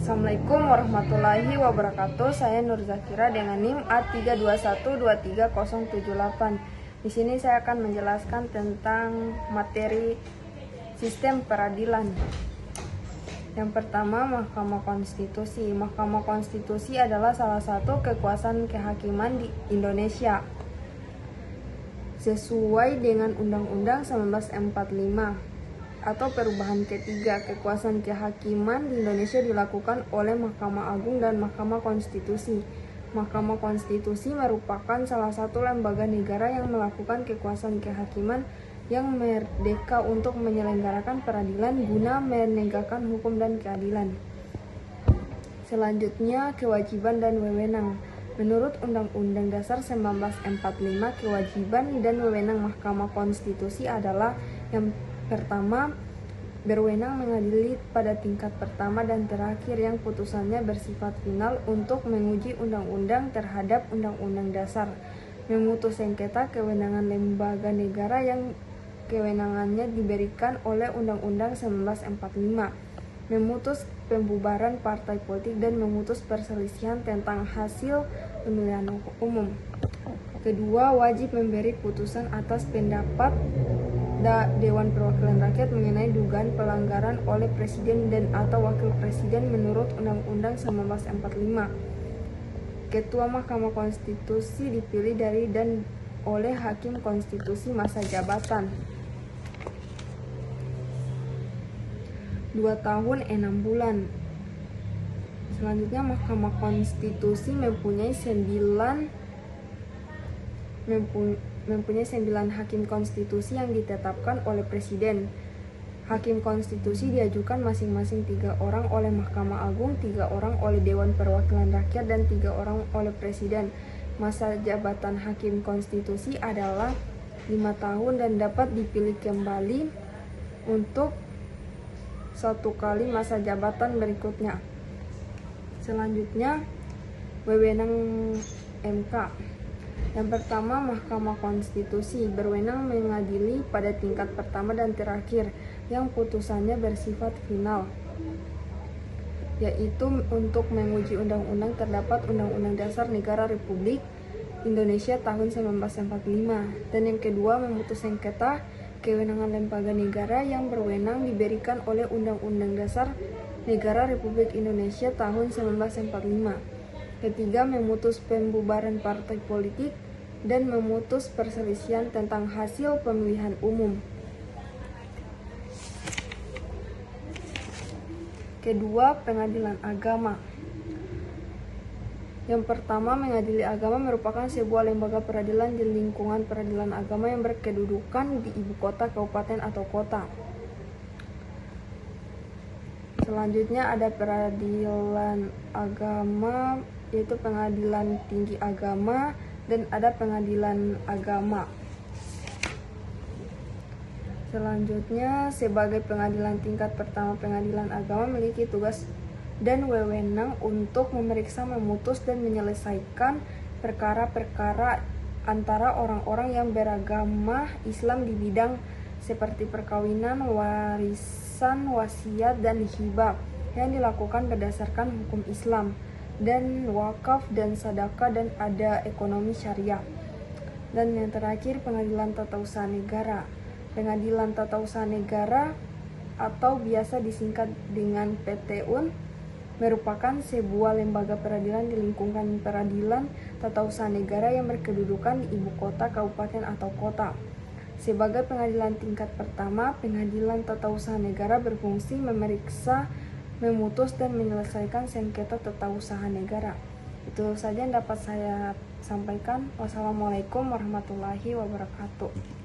Assalamualaikum warahmatullahi wabarakatuh. Saya Nur Zakira dengan NIM A321230078. Di sini saya akan menjelaskan tentang materi sistem peradilan. Yang pertama, Mahkamah Konstitusi. Mahkamah Konstitusi adalah salah satu kekuasaan kehakiman di Indonesia. Sesuai dengan Undang-Undang 1945 atau perubahan ketiga, kekuasaan kehakiman di Indonesia dilakukan oleh Mahkamah Agung dan Mahkamah Konstitusi. Mahkamah Konstitusi merupakan salah satu lembaga negara yang melakukan kekuasaan kehakiman yang merdeka untuk menyelenggarakan peradilan guna menegakkan hukum dan keadilan. Selanjutnya, kewajiban dan wewenang. Menurut Undang-Undang Dasar 1945, kewajiban dan wewenang Mahkamah Konstitusi adalah yang pertama, berwenang mengadili pada tingkat pertama dan terakhir yang putusannya bersifat final untuk menguji undang-undang terhadap undang-undang dasar. Memutus sengketa, kewenangan lembaga negara yang kewenangannya diberikan oleh Undang-Undang 1945. Memutus pembubaran partai politik dan memutus perselisihan tentang hasil pemilihan umum. Kedua, wajib memberi putusan atas pendapat Dewan Perwakilan Rakyat mengenai dugaan pelanggaran oleh Presiden dan atau Wakil Presiden menurut Undang-Undang 1945. Ketua Mahkamah Konstitusi dipilih dari dan oleh Hakim Konstitusi masa jabatan 2 tahun 6 bulan. Selanjutnya, Mahkamah Konstitusi mempunyai 9 hakim konstitusi yang ditetapkan oleh Presiden. Hakim konstitusi diajukan masing-masing 3 orang oleh Mahkamah Agung, 3 orang oleh Dewan Perwakilan Rakyat, dan 3 orang oleh Presiden. Masa jabatan hakim konstitusi adalah 5 tahun dan dapat dipilih kembali untuk 1 kali masa jabatan berikutnya. Selanjutnya, wewenang MK. Yang pertama, Mahkamah Konstitusi berwenang mengadili pada tingkat pertama dan terakhir yang putusannya bersifat final, yaitu untuk menguji undang-undang terdapat Undang-Undang Dasar Negara Republik Indonesia tahun 1945. Dan yang kedua, memutus sengketa, kewenangan lembaga negara yang berwenang diberikan oleh Undang-Undang Dasar Negara Republik Indonesia tahun 1945. Ketiga, memutus pembubaran partai politik dan memutus perselisihan tentang hasil pemilihan umum. Kedua, pengadilan agama. Yang pertama, mengadili agama merupakan sebuah lembaga peradilan di lingkungan peradilan agama yang berkedudukan di ibu kota, kabupaten, atau kota. Selanjutnya ada peradilan agama, yaitu pengadilan tinggi agama, dan ada pengadilan agama. Selanjutnya, sebagai pengadilan tingkat pertama, pengadilan agama memiliki tugas dan wewenang untuk memeriksa, memutus, dan menyelesaikan perkara-perkara antara orang-orang yang beragama Islam di bidang seperti perkawinan, warisan, wasiat, dan hibah yang dilakukan berdasarkan hukum Islam, dan wakaf dan sedekah, dan ada ekonomi syariah. Dan yang terakhir, pengadilan tata usaha negara. Pengadilan tata usaha negara atau biasa disingkat dengan PT-UN merupakan sebuah lembaga peradilan di lingkungan peradilan tata usaha negara yang berkedudukan di ibu kota, kabupaten, atau kota. Sebagai pengadilan tingkat pertama, pengadilan tata usaha negara berfungsi memeriksa, memutus, dan menyelesaikan sengketa tata usaha negara. Itu saja yang dapat saya sampaikan. Wassalamualaikum warahmatullahi wabarakatuh.